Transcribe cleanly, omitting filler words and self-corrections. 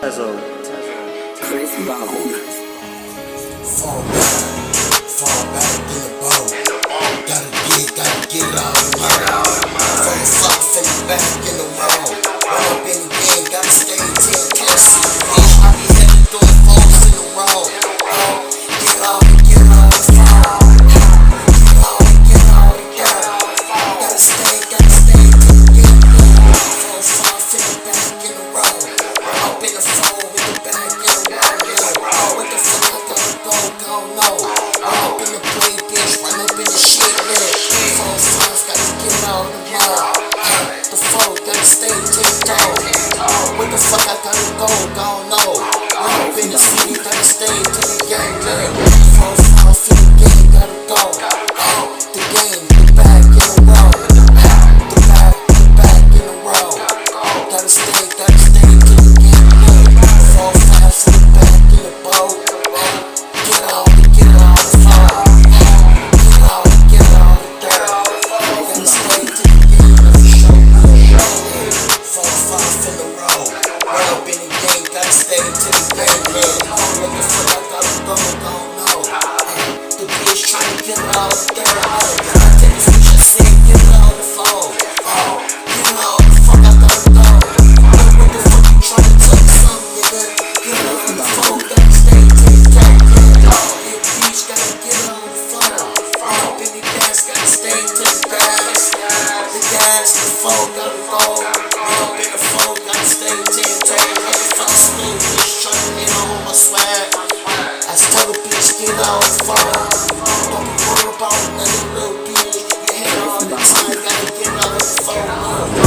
Chris Bone. Fall back in the boat. Gotta get it all in my Fall soft in the back in the road. Run up in the game, gotta stay 10 cats. I be headed through folks in the road. Get all the fall. Get all the Gotta stay till the game done. Fall soft in the back in the road. Run up in the phone with the back in the road. Oh, what the fuck I gotta go, don't know. Run up in the play, bitch, run up in the shit, man. Fall soft, gotta get out of the mall. The phone, gotta stay 10 toes. What the fuck I gotta go, don't know. Run up in the city, gotta stay till the game done. Fall soft in the game, gotta go. The game, the back in the road. The back in the road. Gotta stay till the game done. Fall fast in the back in the boat. Get all the fall. Get all the dirt. Gotta stay till the game done for sure. Fall fast in the road. Run up in the game, gotta stay till the game done. What the fuck I gotta go, don't know. The bitch tryna get all the dirt. I take this bitch and say, get all the phone. Get all the fuck I gotta go. What the fuck you tryna take some, nigga? Get all the phone, gotta stay till the game done. Bitch gotta get on the phone. Up in the gas, gotta stay till the gas. The gas, the phone gotta go. Up in the phone, gotta stay till the game. Motherfucking slow bitch tryna hit on my swag. I tell the bitch get on the phone. Don't be worried about another little bitch. Your head all the time, gotta get on the phone.